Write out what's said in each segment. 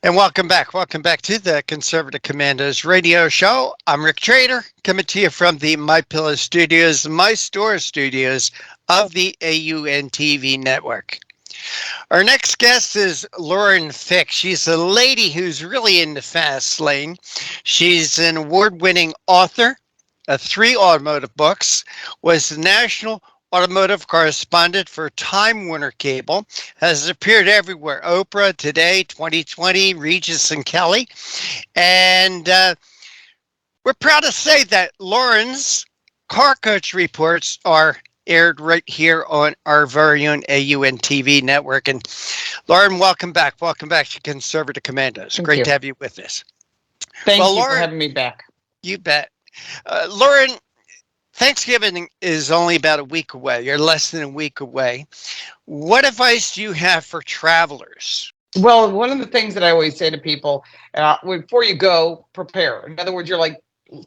And welcome back. Welcome back to the Conservative Commandos radio show. I'm Rick Trader, coming to you from the My Pillow Studios, My Store Studios of the AUN TV network. Our next guest is Lauren Fick. She's a lady who's really in the fast lane. She's an award-winning author of 3 automotive books, was the national automotive correspondent for Time Warner Cable, has appeared everywhere: Oprah, Today, 2020, Regis and Kelly. And we're proud to say that Lauren's Car Coach reports are aired right here on our very own AUN TV network. And Lauren, welcome back. Welcome back to Conservative Commandos. Thank Great you. to have you with us. Thank you Lauren, for having me back. You bet. Lauren, Thanksgiving is only about a week away. You're less than a week away. What advice do you have for travelers? Well, one of the things that I always say to people, before you go, prepare. In other words, you're like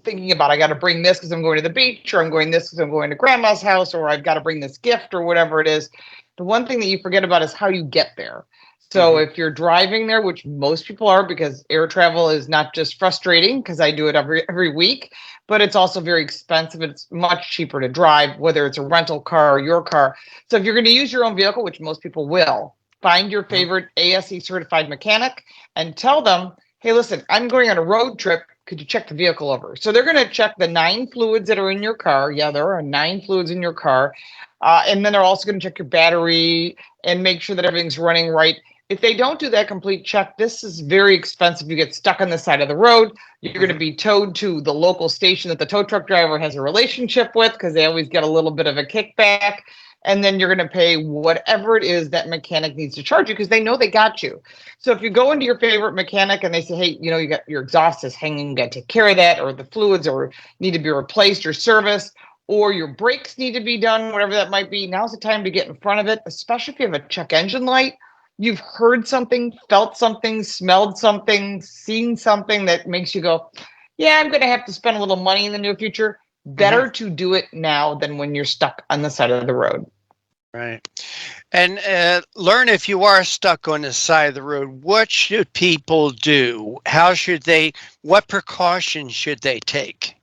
thinking about, I got to bring this because I'm going to the beach, or I'm going this because I'm going to grandma's house, or I've got to bring this gift, or whatever it is. The one thing that you forget about is how you get there. So if you're driving there, which most people are, because air travel is not just frustrating, because I do it every week, but it's also very expensive. It's much cheaper to drive, whether it's a rental car or your car. So if you're going to use your own vehicle, which most people will, find your favorite ASE certified mechanic and tell them, hey, listen, I'm going on a road trip. Could you check the vehicle over? So they're going to check the 9 fluids that are in your car. Yeah, there are 9 fluids in your car. And then they're also going to check your battery and make sure that everything's running right. If they don't do that complete check, this is very expensive. You get stuck on the side of the road. You're going to be towed to the local station that the tow truck driver has a relationship with, because they always get a little bit of a kickback. And then you're going to pay whatever it is that mechanic needs to charge you, because they know they got you. So if you go into your favorite mechanic and they say, hey, you know, you got your exhaust is hanging, you got to take care of that, or the fluids or need to be replaced or serviced, or your brakes need to be done, whatever that might be, now's the time to get in front of it, especially if you have a check engine light. You've heard something, felt something, smelled something, seen something that makes you go, yeah, I'm going to have to spend a little money in the near future. Better to do it now than when you're stuck on the side of the road. Right. And learn, if you are stuck on the side of the road, what should people do? What precautions should they take?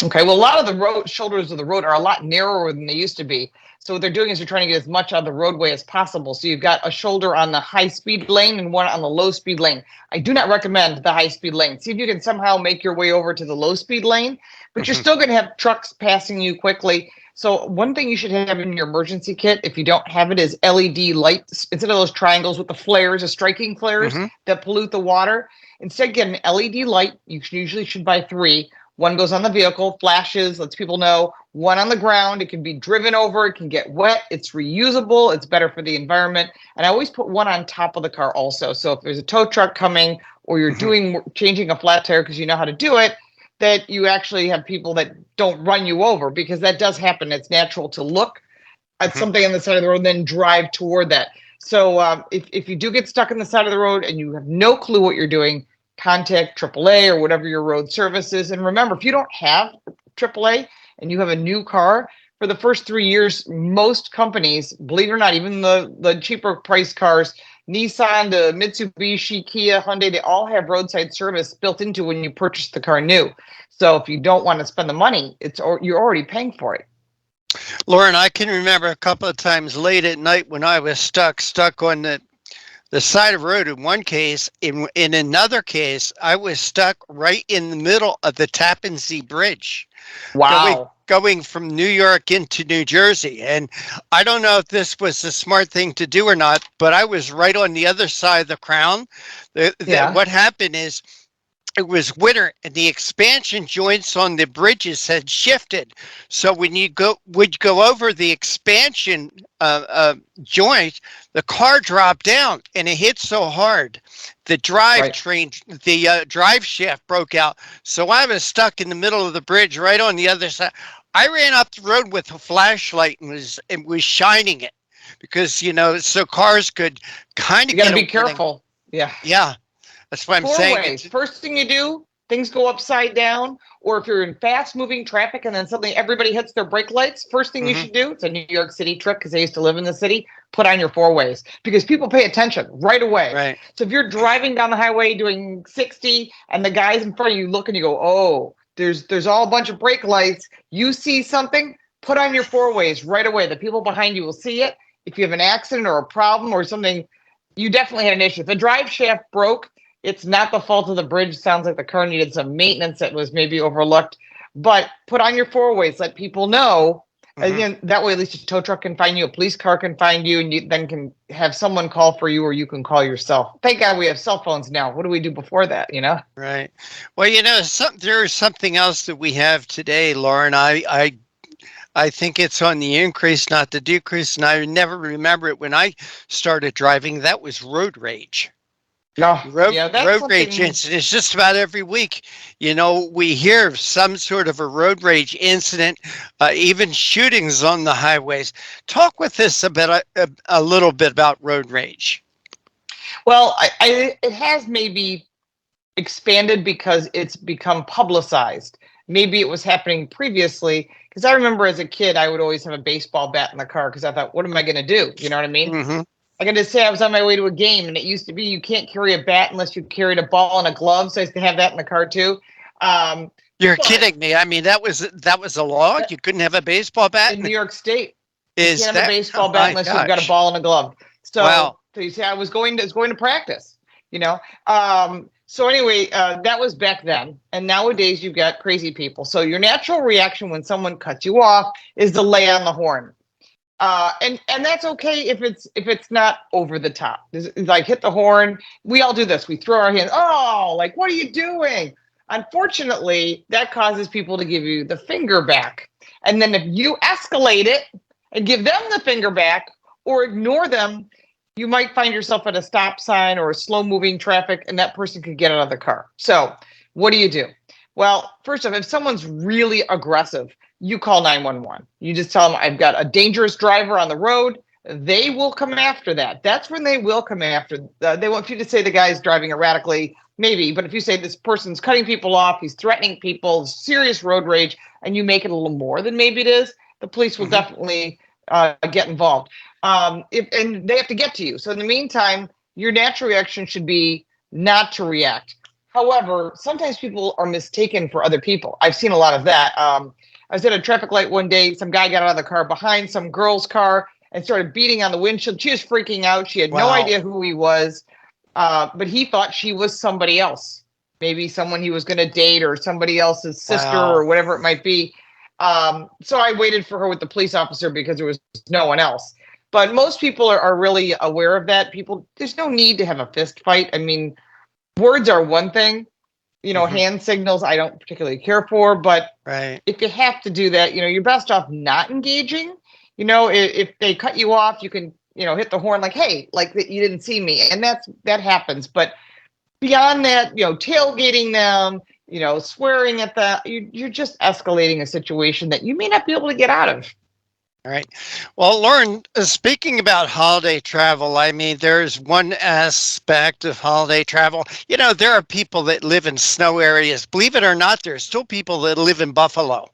Okay, well, a lot of the shoulders of the road are a lot narrower than they used to be. So what they're doing is they're trying to get as much out of the roadway as possible. So you've got a shoulder on the high-speed lane and one on the low-speed lane. I do not recommend the high-speed lane. See if you can somehow make your way over to the low-speed lane, but you're still going to have trucks passing you quickly. So one thing you should have in your emergency kit, if you don't have it, is LED lights. Instead of those triangles with the flares, the striking flares that pollute the water, instead get an LED light. You usually should buy 3. One goes on the vehicle, flashes, lets people know. One on the ground, it can be driven over, it can get wet, it's reusable, it's better for the environment. And I always put one on top of the car also. So if there's a tow truck coming, or you're changing a flat tire because you know how to do it, that you actually have people that don't run you over, because that does happen. It's natural to look at something on the side of the road and then drive toward that. So if you do get stuck on the side of the road and you have no clue what you're doing, contact AAA or whatever your road service is. And remember, if you don't have AAA and you have a new car, for the first 3 years, most companies, believe it or not, even the cheaper price cars, Nissan, the Mitsubishi, Kia, Hyundai, they all have roadside service built into when you purchase the car new. So if you don't want to spend the money, you're already paying for it. Lauren, I can remember a couple of times late at night when I was stuck on the side of the road in one case. In another case, I was stuck right in the middle of the Tappan Zee Bridge. Wow. Going from New York into New Jersey. And I don't know if this was a smart thing to do or not, but I was right on the other side of the crown. What happened is, it was winter and the expansion joints on the bridges had shifted. So when you would go over the expansion joint, the car dropped down and it hit so hard. The drive shaft broke out. So I was stuck in the middle of the bridge right on the other side. I ran up the road with a flashlight and was shining it, because, so cars could kind of get. You got to be careful. Yeah. Yeah. That's what I'm 4 saying. ways. First thing you do, things go upside down, or if you're in fast moving traffic and then suddenly everybody hits their brake lights, first thing you should do, it's a New York City trick because I used to live in the city, put on your four ways because people pay attention right away. Right. So if you're driving down the highway doing 60 and the guys in front of you look and you go, oh, there's all a bunch of brake lights. You see something, put on your four ways right away. The people behind you will see it. If you have an accident or a problem or something, you definitely had an issue. If the drive shaft broke, it's not the fault of the bridge. Sounds like the car needed some maintenance that was maybe overlooked. But put on your four ways. Let people know. Again, that way at least a tow truck can find you, a police car can find you, and you then can have someone call for you or you can call yourself. Thank God we have cell phones now. What do we do before that, you know? Right. Well, there's something else that we have today, Lauren. I think it's on the increase, not the decrease, and I never remember it when I started driving. That was road rage. No, Road that's rage incidents just about every week. We hear of some sort of a road rage incident, even shootings on the highways. Talk with us about a little bit about road rage. Well, it has maybe expanded because it's become publicized. Maybe it was happening previously, because I remember as a kid, I would always have a baseball bat in the car because I thought, what am I going to do? You know what I mean? I got to say, I was on my way to a game, and it used to be you can't carry a bat unless you carried a ball and a glove. So I used to have that in the car too. You're kidding me. I mean, that was a law. You couldn't have a baseball bat in New York State. You can't have a baseball bat unless you've got a ball and a glove. So, wow. So you see, I was going to practice. So anyway, that was back then. And nowadays you've got crazy people. So your natural reaction when someone cuts you off is to lay on the horn. And that's okay if it's not over the top. It's like hit the horn. We all do this. We throw our hands. Oh, like, what are you doing? Unfortunately, that causes people to give you the finger back. And then if you escalate it and give them the finger back or ignore them, you might find yourself at a stop sign or a slow moving traffic, and that person could get out of the car. So what do? Well, first off, if someone's really aggressive, you call 911. You just tell them, I've got a dangerous driver on the road. They will come after that. That's when they will come after. They want you to say the guy's driving erratically, maybe. But if you say this person's cutting people off, he's threatening people, serious road rage, and you make it a little more than maybe it is, the police will definitely get involved. And they have to get to you. So in the meantime, your natural reaction should be not to react. However, sometimes people are mistaken for other people. I've seen a lot of that. I was at a traffic light one day. Some guy got out of the car behind some girl's car and started beating on the windshield. She was freaking out. She had no idea who he was, but he thought she was somebody else, maybe someone he was going to date or somebody else's sister or whatever it might be. So I waited for her with the police officer because there was no one else. But most people are really aware of that. There's no need to have a fist fight. I mean, words are one thing. Hand signals I don't particularly care for, but if you have to do that, you're best off not engaging. If they cut you off, you can, hit the horn like, hey, like that you didn't see me. And that happens. But beyond that, tailgating them, swearing at them, you're just escalating a situation that you may not be able to get out of. All right. Well, Lauren, speaking about holiday travel, I mean, there's one aspect of holiday travel. There are people that live in snow areas. Believe it or not, there's still people that live in Buffalo.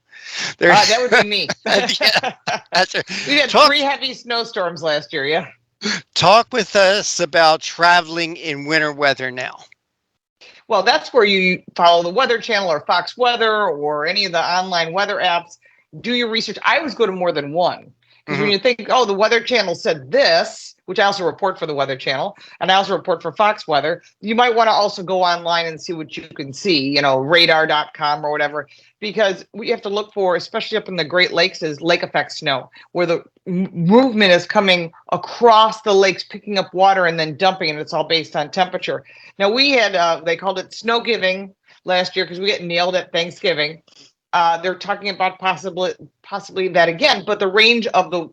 That would be me. We had 3 heavy snowstorms last year, yeah. Talk with us about traveling in winter weather now. Well, that's where you follow the Weather Channel or Fox Weather or any of the online weather apps. Do your research. I always go to more than one. Because when you think, the Weather Channel said this, which I also report for the Weather Channel, and I also report for Fox Weather, you might want to also go online and see what you can see, radar.com or whatever, because what you have to look for, especially up in the Great Lakes, is lake effect snow, where the movement is coming across the lakes, picking up water and then dumping, and it's all based on temperature. Now, we had, they called it snow giving last year because we get nailed at Thanksgiving. They're talking about possibly that again, but the range of the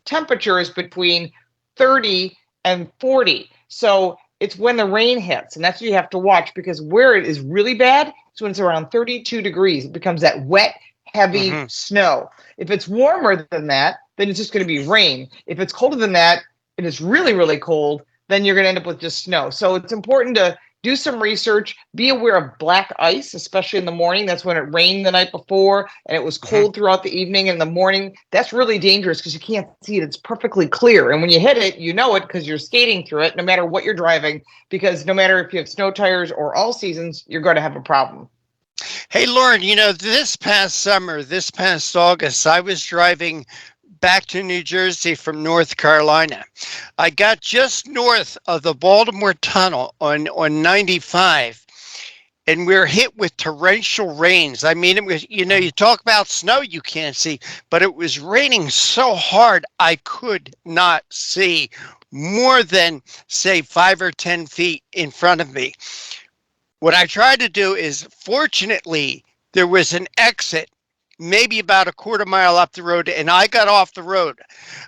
temperature is between 30 and 40. So it's when the rain hits, and that's what you have to watch, because where it is really bad is when it's around 32 degrees. It becomes that wet, heavy snow. If it's warmer than that, then it's just going to be rain. If it's colder than that, and it's really, really cold, then you're going to end up with just snow. So it's important to do some research. Be aware of black ice, especially in the morning. That's when it rained the night before and it was cold throughout the evening and the morning. That's really dangerous because you can't see it. It's perfectly clear. And when you hit it, you know it because you're skating through it, no matter what you're driving, because no matter if you have snow tires or all seasons, you're going to have a problem. Hey, Lauren, this past summer, this past August, I was driving back to New Jersey from North Carolina. I got just north of the Baltimore Tunnel on 95, and we were hit with torrential rains. I mean, it was, you talk about snow you can't see, but it was raining so hard I could not see more than, say, 5 or 10 feet in front of me. What I tried to do is, fortunately, there was an exit maybe about a quarter mile up the road, and I got off the road.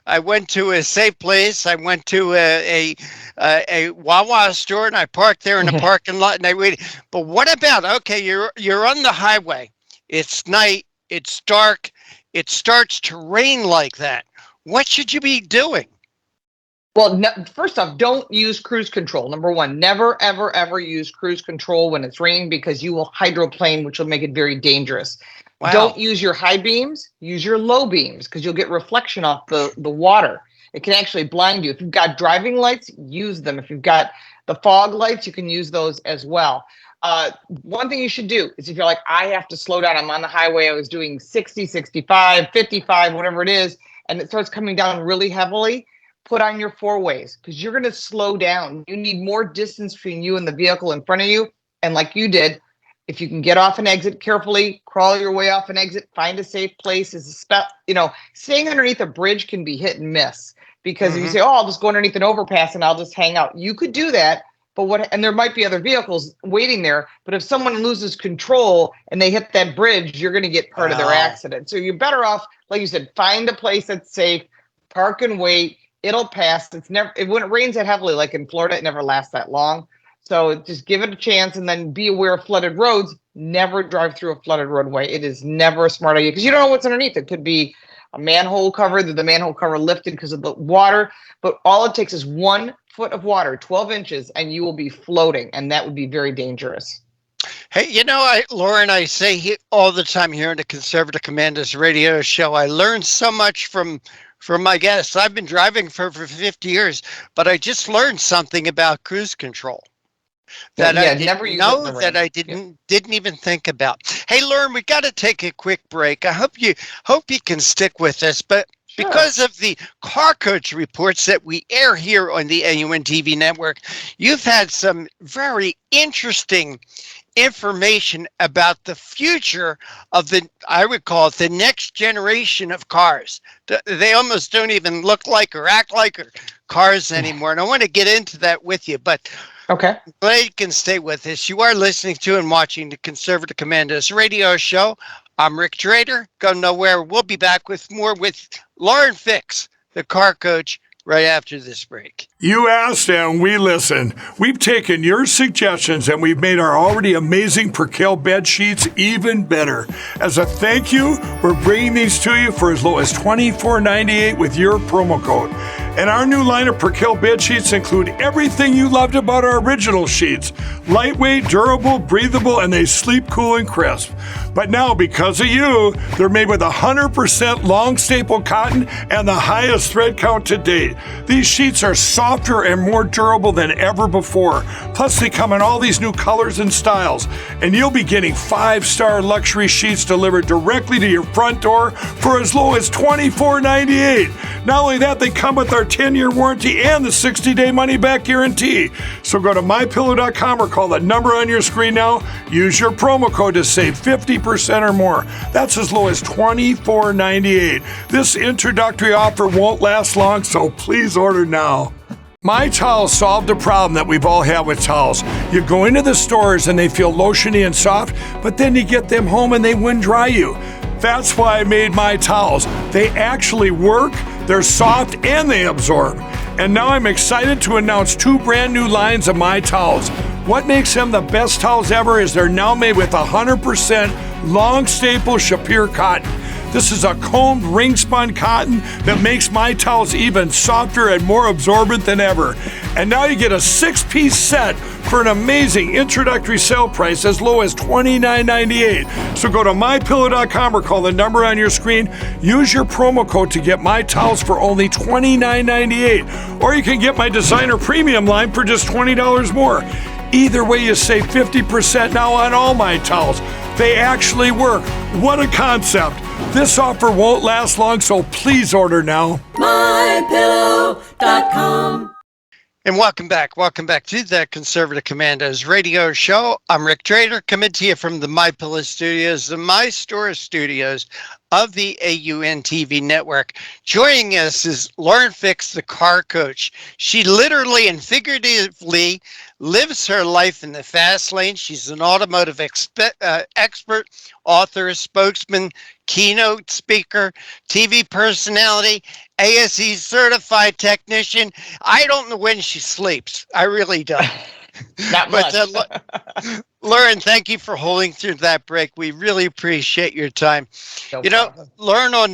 I went to a safe place. I went to a Wawa store, and I parked there in the parking lot, and I waited. But what about, okay, you're on the highway. It's night. It's dark. It starts to rain like that. What should you be doing? Well, first off, don't use cruise control. Number one, never, ever, ever use cruise control when it's raining because you will hydroplane, which will make it very dangerous. Wow. Don't use your high beams. Use your low beams because you'll get reflection off the water. It can actually blind you. If you've got driving lights, use them. If you've got the fog lights, you can use those as well. One thing you should do is if you're like, I have to slow down. I'm on the highway. I was doing 60, 65, 55, whatever it is, and it starts coming down really heavily. Put on your four ways because you're going to slow down. You need more distance between you and the vehicle in front of you. And like you did, if you can get off an exit carefully, crawl your way off an exit, find a safe place. Staying underneath a bridge can be hit and miss because if you say, oh, I'll just go underneath an overpass and I'll just hang out. You could do that. But and there might be other vehicles waiting there. But if someone loses control and they hit that bridge, you're going to get part of their accident. So you're better off, like you said, find a place that's safe, park and wait. It'll pass. When it rains that heavily, like in Florida, it never lasts that long. So just give it a chance and then be aware of flooded roads. Never drive through a flooded roadway. It is never a smart idea because you don't know what's underneath. It could be a manhole cover, the manhole cover lifted because of the water. But all it takes is 1 foot of water, 12 inches, and you will be floating. And that would be very dangerous. Hey, Lauren, I say all the time here on the Conservative Commanders radio show, I learned so much from my guests. I've been driving for 50 years, but I just learned something about cruise control that I didn't know, that I didn't even think about. Hey, Lauren, we got to take a quick break. I hope you can stick with us, but sure. Because of the car coach reports that we air here on the AUN TV network, you've had some very interesting information about the future of I would call it the next generation of cars. They almost don't even look like or act like cars anymore. And I want to get into that with you, but okay, glad you can stay with us. You are listening to and watching the Conservative Commandos radio show. I'm Rick Trader. Go nowhere. We'll be back with more with Lauren Fix, the car coach, right after this break. You asked and we listened. We've taken your suggestions and we've made our already amazing Percale bed sheets even better. As a thank you, we're bringing these to you for as low as $24.98 with your promo code. And our new line of Percale bed sheets include everything you loved about our original sheets. Lightweight, durable, breathable, and they sleep cool and crisp. But now, because of you, they're made with 100% long staple cotton and the highest thread count to date. These sheets are softer and more durable than ever before. Plus, they come in all these new colors and styles. And you'll be getting 5-star luxury sheets delivered directly to your front door for as low as $24.98. Not only that, they come with our 10-year warranty and the 60-day money-back guarantee. So go to mypillow.com or call the number on your screen now. Use your promo code to save 50% or more. That's as low as $24.98. This introductory offer won't last long, so please order now. My Towels solved a problem that we've all had with towels. You go into the stores and they feel lotiony and soft, but then you get them home and they wind dry you. That's why I made My Towels. They actually work, they're soft, and they absorb. And now I'm excited to announce 2 brand new lines of My Towels. What makes them the best towels ever is they're now made with 100% long staple Shapir cotton. This is a combed ring spun cotton that makes my towels even softer and more absorbent than ever. And now you get a 6-piece set for an amazing introductory sale price as low as $29.98. So go to mypillow.com or call the number on your screen. Use your promo code to get my towels for only $29.98. Or you can get my designer premium line for just $20 more. Either way, you save 50% now on all my towels. They actually work. What a concept. This offer won't last long, so please order now. mypillow.com. And welcome back. Welcome back to the Conservative Commandos radio show. I'm Rick Trader, coming to you from the My Pillow Studios, the My Store Studios of the AUN TV network. Joining us is Lauren Fix, the car coach. She literally and figuratively lives her life in the fast lane. She's an automotive expert, author, spokesman, keynote speaker, TV personality, ASE certified technician. I don't know when she sleeps. I really don't. Not much. Lauren, thank you for holding through that break. We really appreciate your time. No you know, problem. Lauren, at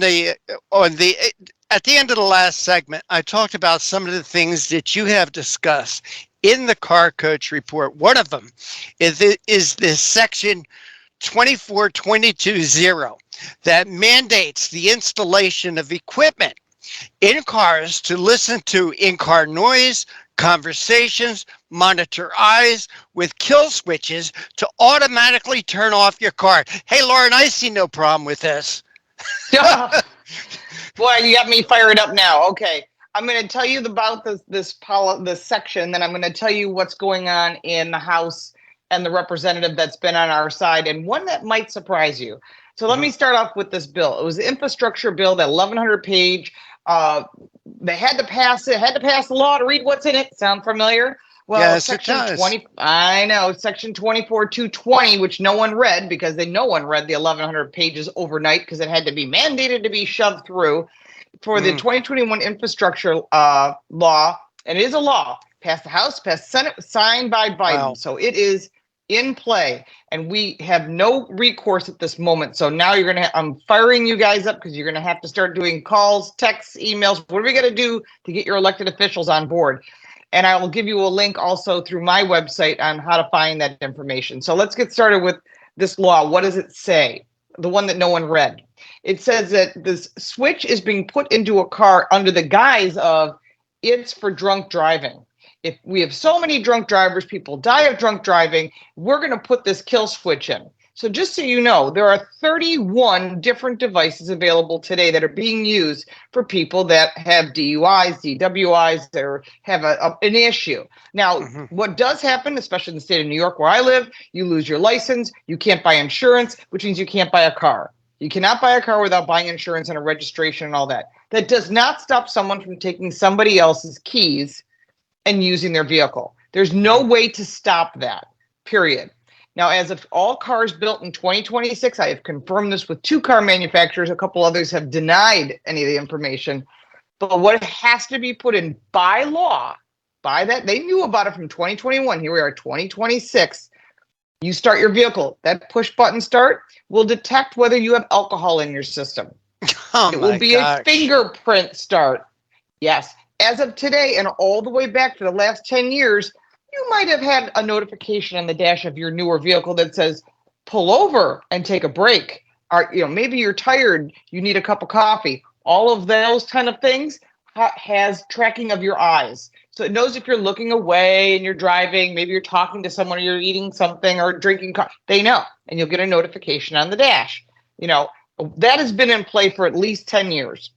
the end of the last segment, I talked about some of the things that you have discussed in the Car Coach report. One of them is this section 24220 that mandates the installation of equipment in cars to listen to in-car noise, conversations, monitor eyes with kill switches to automatically turn off your car. Hey, Lauren, I see no problem with this. Boy, you got me fired up now. Okay. I'm going to tell you about this section, then I'm going to tell you what's going on in the House and the representative that's been on our side, and one that might surprise you. So let me start off with this bill. It was the infrastructure bill, that 1,100 page. They had to pass the law to read what's in it. Sound familiar? Well, yes, section it does. 20. I know, section 24220, which no one read because no one read the 1,100 pages overnight because it had to be mandated to be shoved through for the 2021 infrastructure law. And it is a law passed the House, passed the Senate, signed by Biden. Wow. So it is in play, and we have no recourse at this moment. So now I'm firing you guys up because you're going to have to start doing calls, texts, emails. What are we going to do to get your elected officials on board? And I will give you a link also through my website on how to find that information. So let's get started with this law. What does it say? The one that no one read. It says that this switch is being put into a car under the guise of it's for drunk driving. If we have so many drunk drivers, people die of drunk driving, we're going to put this kill switch in. So just so you know, there are 31 different devices available today that are being used for people that have DUIs, DWIs, that have an issue. Now, what does happen, especially in the state of New York where I live, you lose your license, you can't buy insurance, which means you can't buy a car. You cannot buy a car without buying insurance and a registration and all that. That does not stop someone from taking somebody else's keys and using their vehicle. There's no way to stop that, period. Now, as of all cars built in 2026, I have confirmed this with 2 car manufacturers. A couple others have denied any of the information. But what has to be put in by law, by that, they knew about it from 2021. Here we are, 2026. You start your vehicle. That push button start will detect whether you have alcohol in your system. Oh, It will be gosh. a fingerprint start. Yes. As of today and all the way back to the last 10 years, you might have had a notification on the dash of your newer vehicle that says, pull over and take a break. Or, maybe you're tired, you need a cup of coffee. All of those kind of things has tracking of your eyes. So it knows if you're looking away and you're driving, maybe you're talking to someone or you're eating something or drinking coffee. They know, and you'll get a notification on the dash. That has been in play for at least 10 years.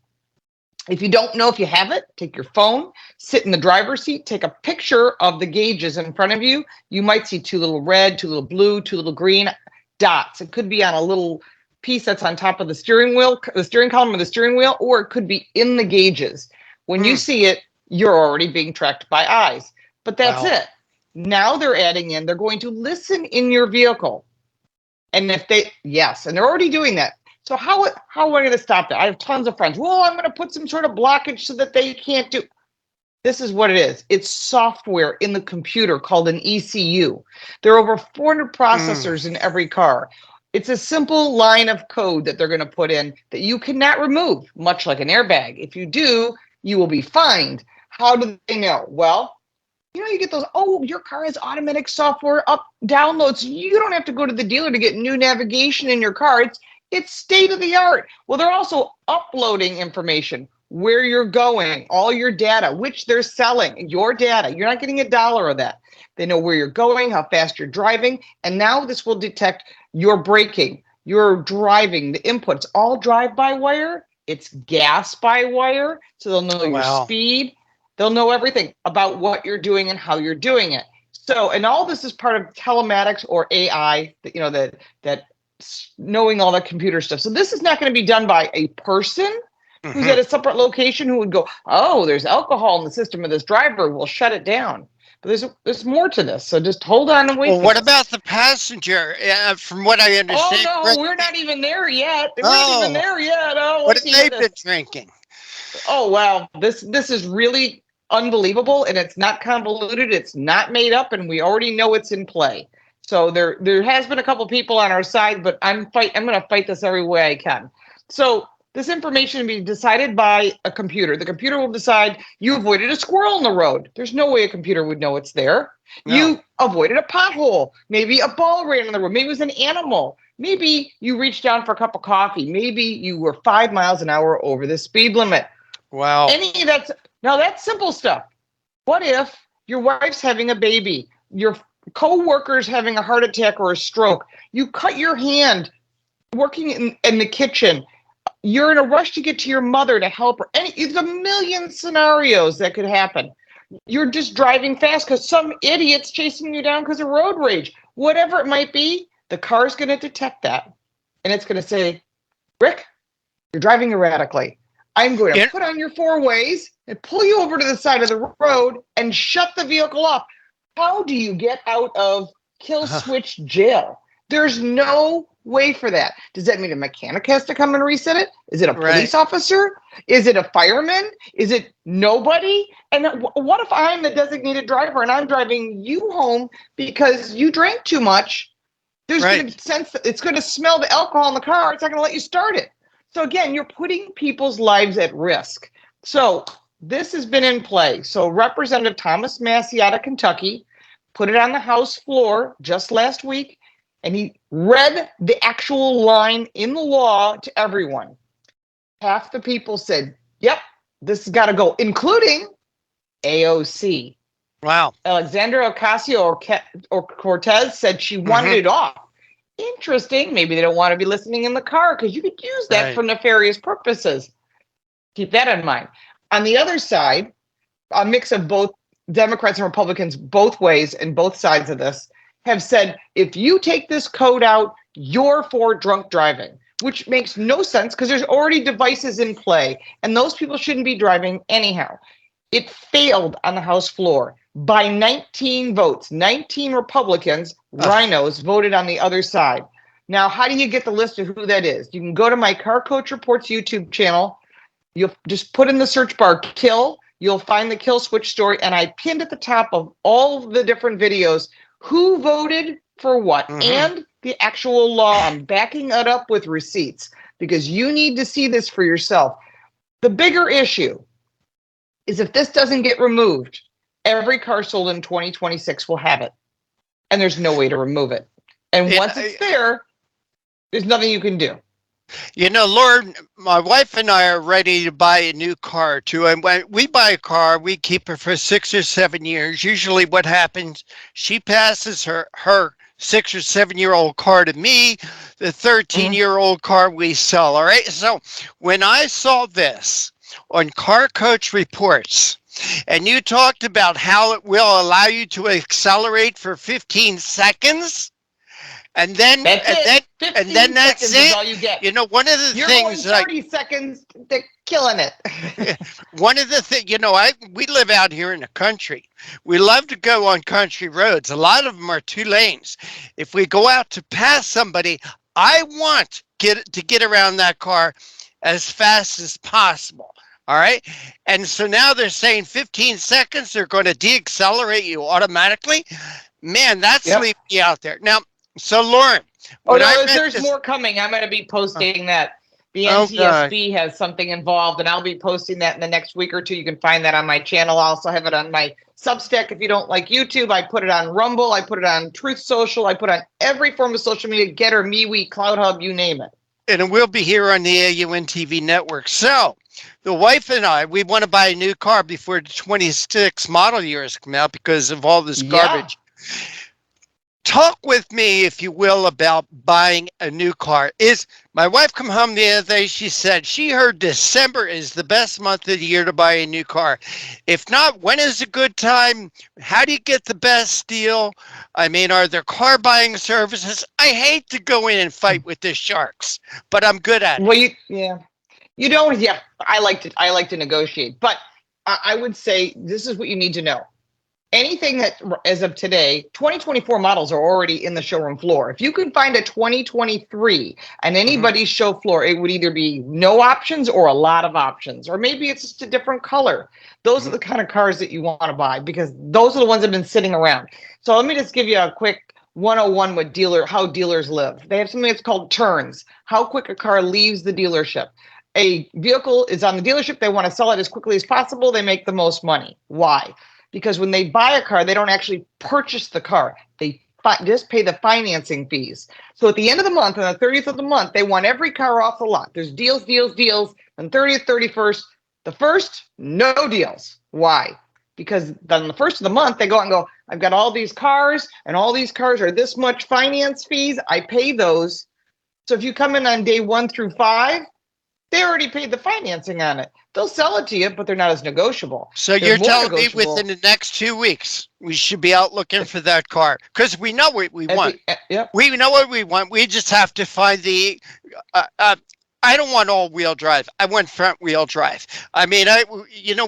If you don't know if you have it, take your phone, sit in the driver's seat, take a picture of the gauges in front of you. You might see 2 little red, 2 little blue, 2 little green dots. It could be on a little piece that's on top of the steering wheel, the steering column of the steering wheel, or it could be in the gauges. When you see it, you're already being tracked by eyes. But that's it. Now they're going to listen in your vehicle. And if and they're already doing that. So how am I going to stop that? I have tons of friends. Well, I'm going to put some sort of blockage so that they can't do. This is what it is. It's software in the computer called an ECU. There are over 400 processors in every car. It's a simple line of code that they're going to put in that you cannot remove, much like an airbag. If you do, you will be fined. How do they know? Well, you get those, your car has automatic software downloads. You don't have to go to the dealer to get new navigation in your car. It's state of the art. Well, they're also uploading information, where you're going, all your data, which they're selling, your data. You're not getting $1 of that. They know where you're going, how fast you're driving. And now this will detect your braking, your driving, the inputs, all drive-by-wire. It's gas-by-wire. So they'll know your speed. They'll know everything about what you're doing and how you're doing it. So, and all this is part of telematics or AI, that knowing all that computer stuff. So this is not going to be done by a person who's at a separate location who would go, there's alcohol in the system of this driver. We'll shut it down. But there's more to this. So just hold on and wait. Well, what about the passenger? From what I understand. Oh, no, we're not even there yet. We're not even there yet. What have they been drinking? Oh, wow. This is really unbelievable, and it's not convoluted. It's not made up, and we already know it's in play. So there has been a couple people on our side, but I'm going to fight this every way I can. So this information will be decided by a computer. The computer will decide you avoided a squirrel in the road. There's no way a computer would know it's there. No. You avoided a pothole. Maybe a ball ran on the road. Maybe it was an animal. Maybe you reached down for a cup of coffee. Maybe you were 5 miles an hour over the speed limit. Wow. Now that's simple stuff. What if your wife's having a baby? Your co-worker's having a heart attack or a stroke. You cut your hand working in the kitchen. You're in a rush to get to your mother to help her. It's a million scenarios that could happen. You're just driving fast because some idiot's chasing you down because of road rage. Whatever it might be, the car's going to detect that. And it's going to say, Rick, you're driving erratically. I'm going to put on your four ways and pull you over to the side of the road and shut the vehicle off. How do you get out of kill switch jail? There's no way for that. Does that mean a mechanic has to come and reset it? Is it a police officer? Is it a fireman? Is it nobody? And what if I'm the designated driver and I'm driving you home because you drank too much? There's going to sense that it's going to smell the alcohol in the car. It's not going to let you start it. So again, you're putting people's lives at risk. So this has been in play. So Representative Thomas Massey out of Kentucky put it on the House floor just last week, and he read the actual line in the law to everyone. Half the people said, yep, this has got to go, including AOC. Wow. Alexandra Ocasio-Cortez said she wanted it off. Interesting. Maybe they don't want to be listening in the car because you could use that for nefarious purposes. Keep that in mind. On the other side, a mix of both Democrats and Republicans, both ways and both sides of this, have said, if you take this code out, you're for drunk driving, which makes no sense because there's already devices in play and those people shouldn't be driving anyhow. It failed on the House floor by 19 votes. 19 Republicans, rhinos, voted on the other side. Now, how do you get the list of who that is? You can go to my Car Coach Reports YouTube channel. You'll just put in the search bar kill. You'll find the kill switch story. And I pinned at the top of all the different videos who voted for what and the actual law. I'm backing it up with receipts because you need to see this for yourself. The bigger issue is if this doesn't get removed, every car sold in 2026 will have it. And there's no way to remove it. And once it's there, there's nothing you can do. You know, Lauren, my wife and I are ready to buy a new car too. And when we buy a car, we keep it for 6 or 7 years. Usually what happens, she passes her 6 or 7 year old car to me, the 13-year-old car we sell. All right. So when I saw this on Car Coach Reports, and you talked about how it will allow you to accelerate for 15 seconds, and then that's it. All you get. You know, one of the things, going 30 seconds, they're killing it. One of the things, you know, we live out here in the country. We love to go on country roads. A lot of them are 2 lanes. If we go out to pass somebody, I want to get around that car as fast as possible. All right. And so now they're saying 15 seconds, they're going to deaccelerate you automatically. Man, that's leaving you out there. Now, so Lauren, Oh when I no, met there's this, more coming. I'm going to be posting that. The oh God, NTSB has something involved, and I'll be posting that in the next week or two. You can find that on my channel. I also have it on my Substack. If you don't like YouTube, I put it on Rumble. I put it on Truth Social. I put it on every form of social media, Getter, MeWe, Cloud Hub, you name it. and it will be here on the AUN TV network. So, the wife and I, we want to buy a new car before the 26 model years come out because of all this Yeah. garbage. Talk with me, if you will, about buying a new car. Is my wife come home the other day? She said she heard December is the best month of the year to buy a new car. If not, when is a good time? How do you get the best deal? I mean, are there car buying services? I hate to go in and fight with the sharks, but I'm good at it. Well, you don't. Yeah, I like to negotiate, but I would say this is what you need to know. Anything that, as of today, 2024 models are already in the showroom floor. If you can find a 2023 on anybody's show floor, it would either be no options or a lot of options, or maybe it's just a different color. Those are the kind of cars that you want to buy because those are the ones that have been sitting around. So let me just give you a quick 101 with how dealers live. They have something that's called turns, how quick a car leaves the dealership. A vehicle is on the dealership. They want to sell it as quickly as possible. They make the most money. Why? Because when they buy a car, they don't actually purchase the car. They just pay the financing fees. So at the end of the month, on the 30th of the month, they want every car off the lot. There's deals, deals, deals. On 30th, 31st, the first, no deals. Why? Because then the first of the month, they go out and go, I've got all these cars, and all these cars are this much finance fees. I pay those. So if you come in on day 1 through 5, they already paid the financing on it. They'll sell it to you, but they're not as negotiable. So you're telling me within the next 2 weeks, we should be out looking for that car because we know what we want. Yep. We know what we want. We just have to find the. I don't want all-wheel drive. I want front-wheel drive. I mean,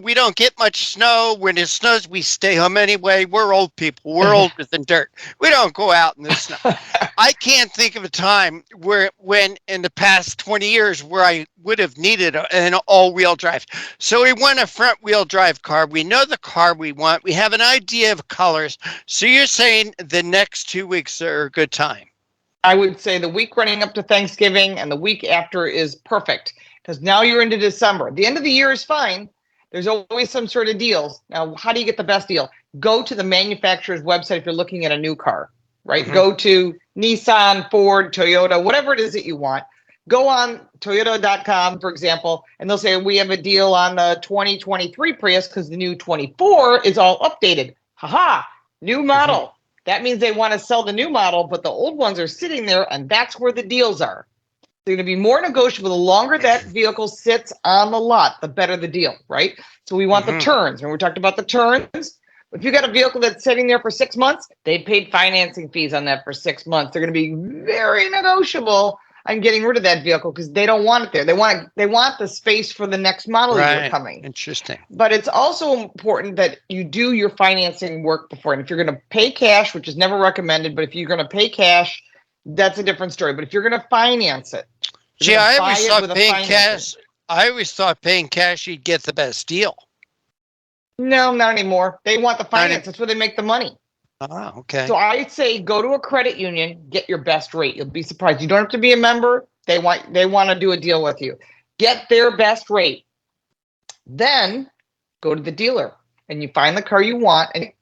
we don't get much snow. When it snows, we stay home anyway. We're old people. We're older than dirt. We don't go out in the snow. I can't think of a time when in the past 20 years where I would have needed an all-wheel drive. So we want a front-wheel drive car. We know the car we want. We have an idea of colors. So you're saying the next 2 weeks are a good time? I would say the week running up to Thanksgiving and the week after is perfect because now you're into December. The end of the year is fine. There's always some sort of deals. Now, how do you get the best deal? Go to the manufacturer's website if you're looking at a new car, right? Go to Nissan, Ford, Toyota, whatever it is that you want. Go on Toyota.com, for example, and they'll say, we have a deal on the 2023 Prius because the new 24 is all updated. Haha, new model. That means they want to sell the new model, but the old ones are sitting there, and that's where the deals are. They're going to be more negotiable. The longer that vehicle sits on the lot, the better the deal, right? So we want the turns. And we talked about the turns. If you got a vehicle that's sitting there for 6 months, they paid financing fees on that for 6 months. They're going to be very negotiable on getting rid of that vehicle because they don't want it there. They want the space for the next model year coming. Interesting. But it's also important that you do your financing work before. And if you're going to pay cash, which is never recommended, but if you're going to pay cash, that's a different story. But if you're going to finance it, gee, I always thought paying cash. I always thought paying cash, you'd get the best deal. No, not anymore. They want the finance. That's where they make the money. Ah, okay. So I'd say go to a credit union, get your best rate. You'll be surprised. You don't have to be a member. They want to do a deal with you. Get their best rate. Then go to the dealer and you find the car you want. And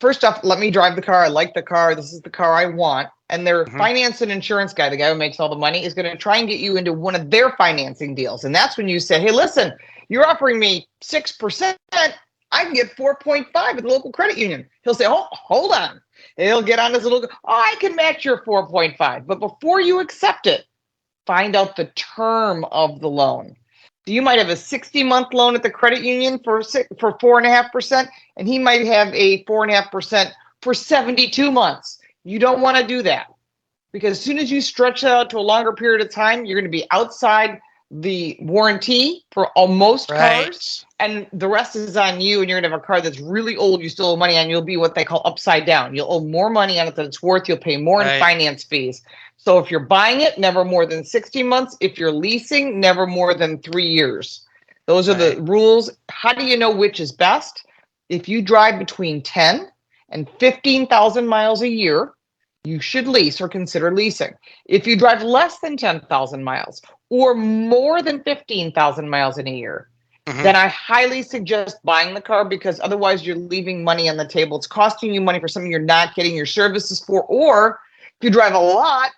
first off, let me drive the car. I like the car. This is the car I want. And their finance and insurance guy, the guy who makes all the money, is going to try and get you into one of their financing deals. And that's when you say, hey, listen, you're offering me 6%. I can get 4.5 at the local credit union. He'll say, oh, hold on. He'll get on his little, I can match your 4.5. But before you accept it, find out the term of the loan. So you might have a 60-month loan at the credit union for 4.5%, and he might have a 4.5% for 72 months. You don't want to do that because as soon as you stretch that out to a longer period of time, you're going to be outside the warranty for almost cars, and the rest is on you, and you're gonna have a car that's really old you still owe money on. You'll be what they call upside down. You'll owe more money on it than it's worth. You'll pay more in finance fees. So if you're buying it, never more than 60 months. If you're leasing, never more than 3 years. Those are the rules. How do you know which is best? If you drive between 10 and 15,000 miles a year, you should lease or consider leasing. If you drive less than 10,000 miles or more than 15,000 miles in a year, then I highly suggest buying the car, because otherwise you're leaving money on the table. It's costing you money for something you're not getting your services for. Or if you drive a lot,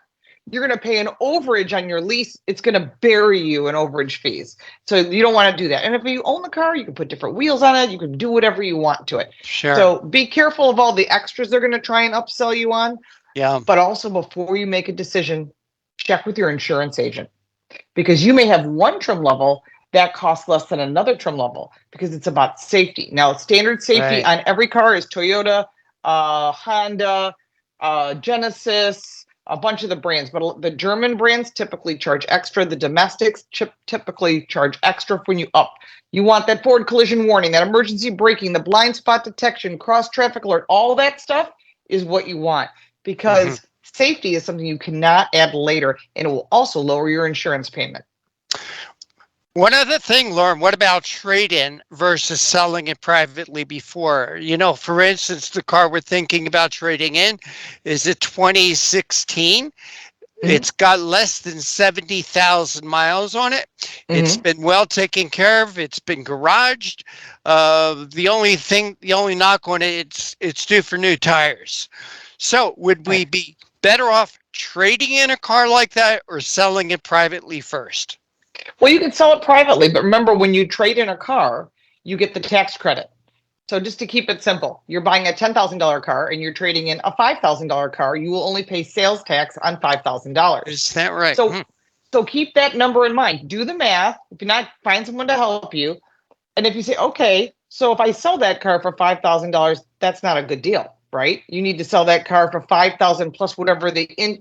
you're going to pay an overage on your lease. It's going to bury you in overage fees. So you don't want to do that. And if you own the car, you can put different wheels on it. You can do whatever you want to it. Sure. So be careful of all the extras they're going to try and upsell you on. Yeah. But also, before you make a decision, check with your insurance agent, because you may have one trim level that costs less than another trim level, because it's about safety. Now, standard safety on every car is Toyota, Honda, Genesis, a bunch of the brands, but the German brands typically charge extra. The domestics typically charge extra when you up. You want that forward collision warning, that emergency braking, the blind spot detection, cross traffic alert, all that stuff is what you want, because safety is something you cannot add later, and it will also lower your insurance payment. One other thing, Lauren, what about trade-in versus selling it privately before? You know, for instance, the car we're thinking about trading in is a 2016. It's got less than 70,000 miles on it. It's been well taken care of. It's been garaged. The only knock on it, it's due for new tires. So would we be better off trading in a car like that or selling it privately first? Well, you can sell it privately, but remember, when you trade in a car, you get the tax credit. So just to keep it simple, you're buying a $10,000 car and you're trading in a $5,000 car, you will only pay sales tax on $5,000. Is that right? So keep that number in mind. Do the math. If you're not, find someone to help you. And if you say, okay, so if I sell that car for $5,000, that's not a good deal, right? You need to sell that car for $5,000 plus whatever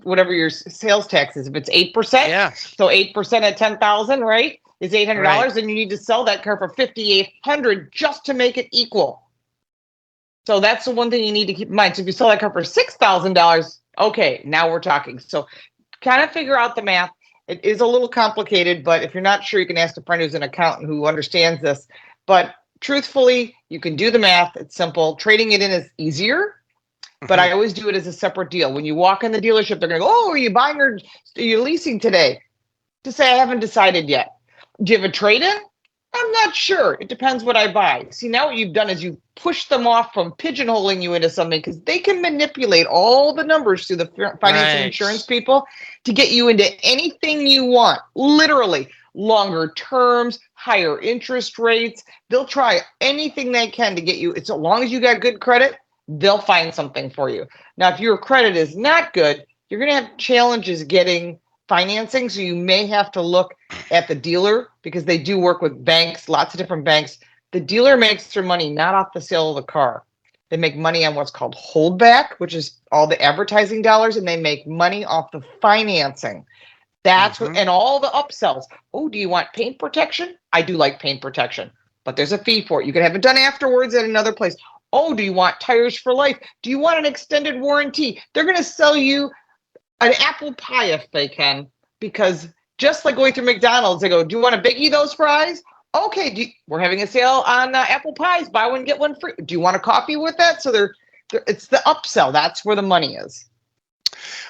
whatever your sales tax is. If it's 8%, so 8% at $10,000, right, is $800, and you need to sell that car for $5,800 just to make it equal. So that's the one thing you need to keep in mind. So if you sell that car for $6,000, okay, now we're talking. So kind of figure out the math. It is a little complicated, but if you're not sure, you can ask a friend who's an accountant who understands this. But truthfully, you can do the math. It's simple. Trading it in is easier, but I always do it as a separate deal. When you walk in the dealership, they're going to go, oh, are you buying or are you leasing today? To say, I haven't decided yet. Do you have a trade-in? I'm not sure. It depends what I buy. See, now what you've done is you push them off from pigeonholing you into something, because they can manipulate all the numbers through the finance and insurance people to get you into anything you want. Literally, longer terms, higher interest rates. They'll try anything they can to get you. It's as long as you got good credit, they'll find something for you. Now, if your credit is not good, you're going to have challenges getting financing. So you may have to look at the dealer, because they do work with banks, lots of different banks. The dealer makes their money not off the sale of the car. They make money on what's called holdback, which is all the advertising dollars, and they make money off the financing. That's what, and all the upsells. Oh, do you want paint protection? I do like paint protection, but there's a fee for it. You can have it done afterwards at another place. Oh, do you want tires for life? Do you want an extended warranty? They're going to sell you an apple pie if they can, because just like going through McDonald's, they go, do you want to biggie those fries? Okay, we're having a sale on apple pies. Buy one, get one free. Do you want a coffee with that? So it's the upsell. That's where the money is.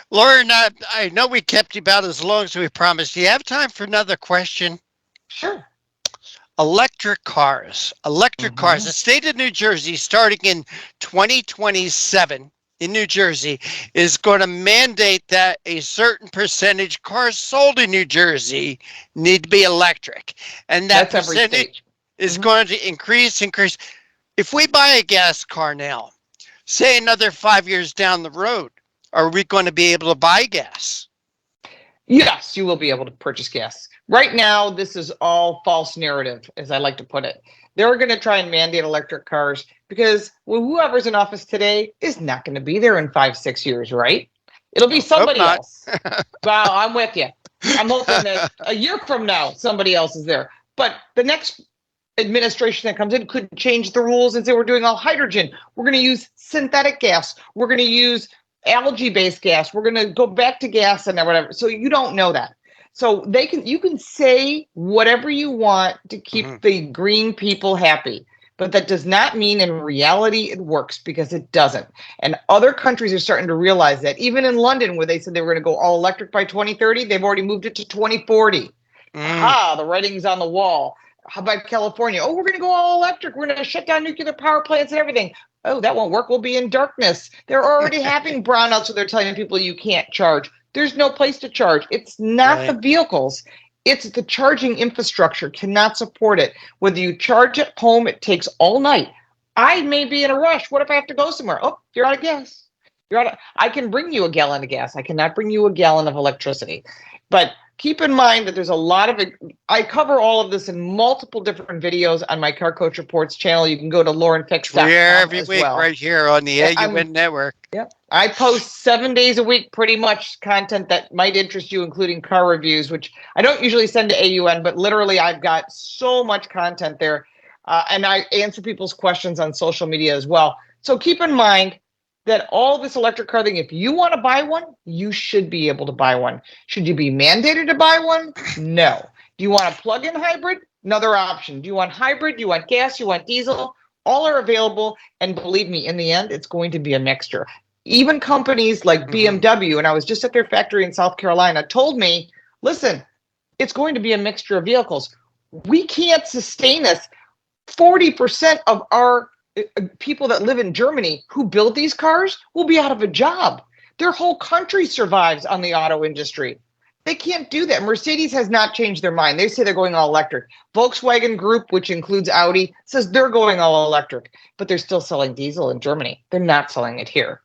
Lauren, I know we kept you about as long as we promised. Do you have time for another question? Sure. Electric cars. The state of New Jersey, starting in 2027 in New Jersey, is going to mandate that a certain percentage cars sold in New Jersey need to be electric. And that percentage is going to increase. If we buy a gas car now, say another 5 years down the road, are we going to be able to buy gas? Yes, you will be able to purchase gas. Right now, this is all false narrative, as I like to put it. They're going to try and mandate electric cars because whoever's in office today is not going to be there in 5-6 years, right? It'll be somebody else. Well, I'm with you. I'm hoping that a year from now, somebody else is there. But the next administration that comes in could change the rules and say we're doing all hydrogen. We're going to use synthetic gas. We're going to use algae-based gas. We're going to go back to gas and whatever. So you don't know that. So you can say whatever you want to keep the green people happy. But that does not mean in reality it works, because it doesn't. And other countries are starting to realize that. Even in London, where they said they were going to go all electric by 2030, they've already moved it to 2040. The writing's on the wall. How about California? Oh, we're going to go all electric. We're going to shut down nuclear power plants and everything. Oh, that won't work. We'll be in darkness. They're already having brownouts, so they're telling people you can't charge. There's no place to charge. It's not the vehicles. It's the charging infrastructure cannot support it. Whether you charge at home, it takes all night. I may be in a rush. What if I have to go somewhere? Oh, you're out of gas. I can bring you a gallon of gas. I cannot bring you a gallon of electricity. But keep in mind that there's a lot of it. I cover all of this in multiple different videos on my Car Coach Reports channel. You can go to laurenfix.com every as week well. right here on the AUN Network. Yep. I post 7 days a week, pretty much content that might interest you, including car reviews, which I don't usually send to AUN, but literally I've got so much content there. And I answer people's questions on social media as well. So keep in mind that all this electric car thing, if you want to buy one, you should be able to buy one. Should you be mandated to buy one? No. Do you want a plug-in hybrid? Another option. Do you want hybrid? Do you want gas? Do you want diesel? All are available. And believe me, in the end, it's going to be a mixture. Even companies like BMW, and I was just at their factory in South Carolina, told me, listen, it's going to be a mixture of vehicles. We can't sustain this. 40% of our people that live in Germany who build these cars will be out of a job. Their whole country survives on the auto industry. They can't do that. Mercedes has not changed their mind. They say they're going all electric. Volkswagen Group, which includes Audi, says they're going all electric, but they're still selling diesel in Germany. They're not selling it here.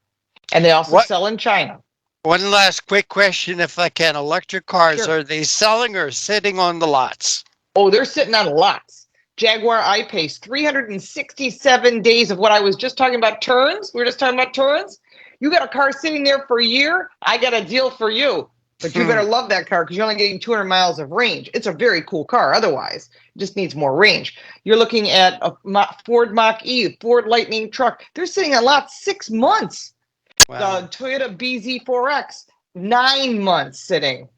And they also sell in China. One last quick question, if I can. Electric cars, Sure. Are they selling or sitting on the lots? Oh, they're sitting on lots. Jaguar I-Pace, 367 days of what I was just talking about, turns. We were just talking about turns. You got a car sitting there for a year, I got a deal for you. But you better love that car, because you're only getting 200 miles of range. It's a very cool car otherwise. It just needs more range. You're looking at a Ford Mach-E, Ford Lightning truck. They're sitting on lots 6 months. Wow. The Toyota BZ4X, 9 months sitting.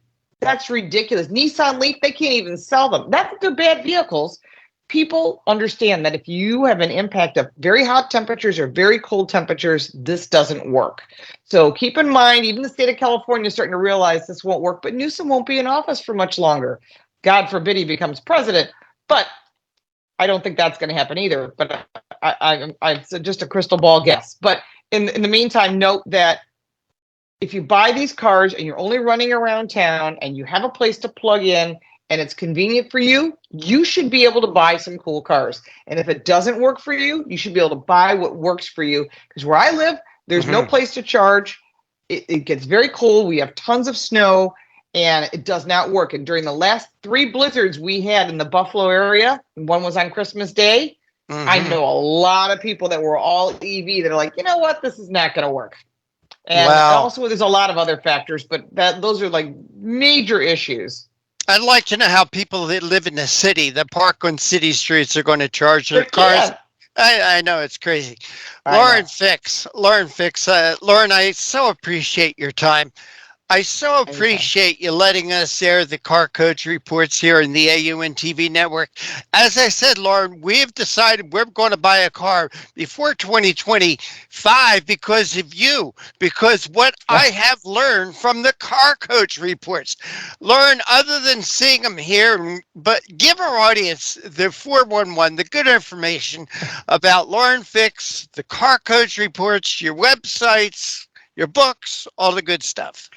That's ridiculous. Nissan Leaf, they can't even sell them. Not that they're bad vehicles. People understand that if you have an impact of very hot temperatures or very cold temperatures, this doesn't work. So keep in mind, even the state of California is starting to realize this won't work, but Newsom won't be in office for much longer. God forbid he becomes president, but I don't think that's going to happen either. But it's just a crystal ball guess. But in the meantime, note that if you buy these cars and you're only running around town and you have a place to plug in and it's convenient for you, you should be able to buy some cool cars. And if it doesn't work for you, you should be able to buy what works for you. Because where I live, there's no place to charge. It gets very cold. We have tons of snow, and it does not work. And during the last 3 blizzards we had in the Buffalo area, one was on Christmas Day, I know a lot of people that were all EV that are like, you know what, this is not going to work. And also there's a lot of other factors, but those are like major issues. I'd like to know how people that live in the city, that park on city streets, are going to charge their cars. I know, it's crazy. Lauren Fix, Lauren, I so appreciate your time. I so appreciate you letting us air the Car Coach Reports here in the AUN TV network. As I said, Lauren, we've decided we're going to buy a car before 2025 because of you, because what I have learned from the Car Coach Reports. Lauren, other than seeing them here, but give our audience the 411, the good information about Lauren Fix, the Car Coach Reports, your websites, your books, all the good stuff.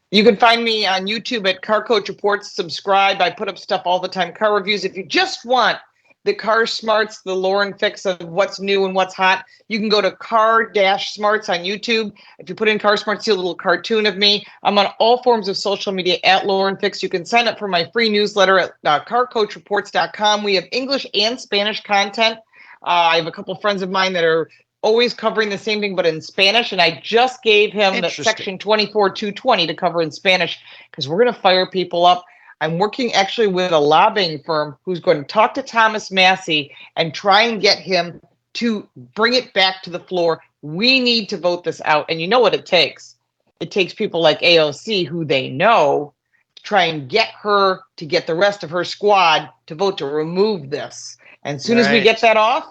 You can find me on YouTube at Car Coach Reports. Subscribe. I put up stuff all the time, car reviews. If you just want the car smarts, the Lauren Fix of what's new and what's hot, you can go to Car-Smarts on YouTube. If you put in Car Smarts, see a little cartoon of me. I'm on all forms of social media at Lauren Fix. You can sign up for my free newsletter at carcoachreports.com. We have English and Spanish content. I have a couple friends of mine that are always covering the same thing, but in Spanish. And I just gave him the section 24220 to cover in Spanish, because we're going to fire people up. I'm working actually with a lobbying firm who's going to talk to Thomas Massey and try and get him to bring it back to the floor. We need to vote this out. And you know what it takes? It takes people like AOC, who they know, to try and get her to get the rest of her squad to vote to remove this. And as soon as we get that off,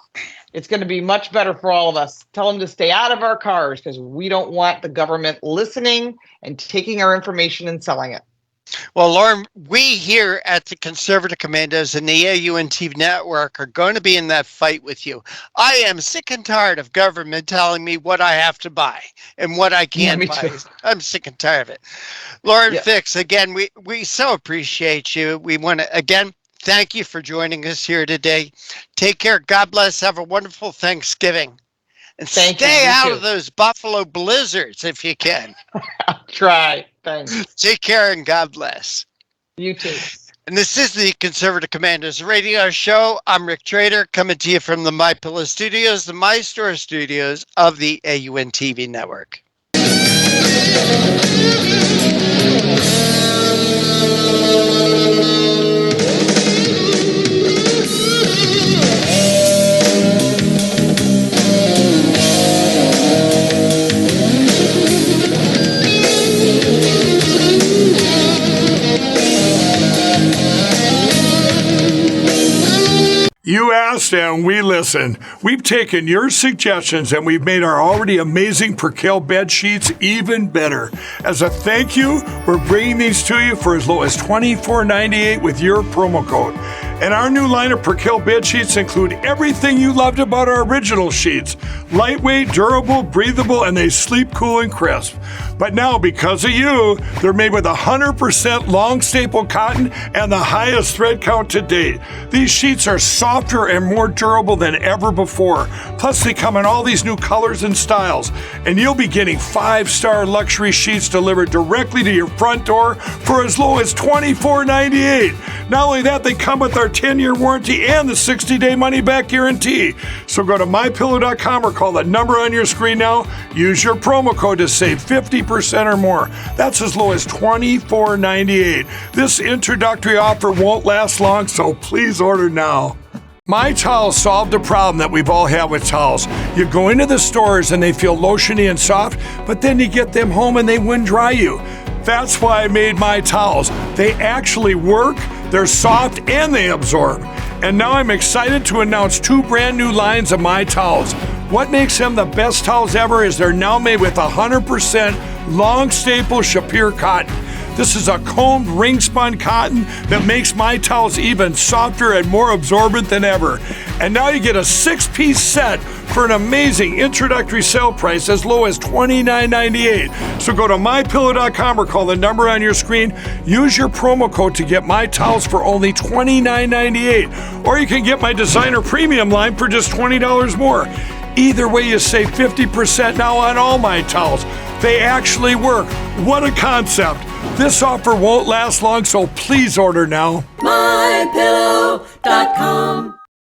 It's going to be much better for all of us. Tell them to stay out of our cars because we don't want the government listening and taking our information and selling it. Well, Lauren, we here at the Conservative Commandos and the AUNT Network are going to be in that fight with you. I am sick and tired of government telling me what I have to buy and what I can't me buy. too. I'm sick and tired of it. Lauren Yeah. Fix, again, we so appreciate you. We want to, again, thank you for joining us here today. Take care. God bless. Have a wonderful Thanksgiving. And Thank you. stay You out too. of those Buffalo blizzards if you can. Try. Thanks. Take care and God bless. You too. And this is the Conservative Commandos Radio Show. I'm Rick Trader, coming to you from the My Pillow Studios, the My Store Studios of the AUNTV Network. You asked and we listened. We've taken your suggestions and we've made our already amazing percale bed sheets even better. As a thank you, we're bringing these to you for as low as $24.98 with your promo code. And our new line of percale bed sheets include everything you loved about our original sheets. Lightweight, durable, breathable, and they sleep cool and crisp. But now, because of you, they're made with 100% long staple cotton and the highest thread count to date. These sheets are softer and more durable than ever before. Plus, they come in all these new colors and styles. And you'll be getting 5-star luxury sheets delivered directly to your front door for as low as $24.98. Not only that, they come with our 10-year warranty and the 60-day money-back guarantee. So go to mypillow.com or call the number on your screen now. Use your promo code to save 50% or more. That's as low as $24.98. This introductory offer won't last long, so please order now. My Towels solved a problem that we've all had with towels. You go into the stores and they feel lotiony and soft, but then you get them home and they wind dry you. That's why I made My Towels. They actually work, they're soft, and they absorb. And now I'm excited to announce 2 brand new lines of My Towels. What makes them the best towels ever is they're now made with 100% long staple Shapir cotton. This is a combed ring spun cotton that makes My Towels even softer and more absorbent than ever. And now you get a 6-piece set for an amazing introductory sale price as low as $29.98. So go to mypillow.com or call the number on your screen. Use your promo code to get My Towels for only $29.98. Or you can get my designer premium line for just $20 more. Either way, you save 50% now on all My Towels. They actually work. What a concept. This offer won't last long, so please order now. mypillow.com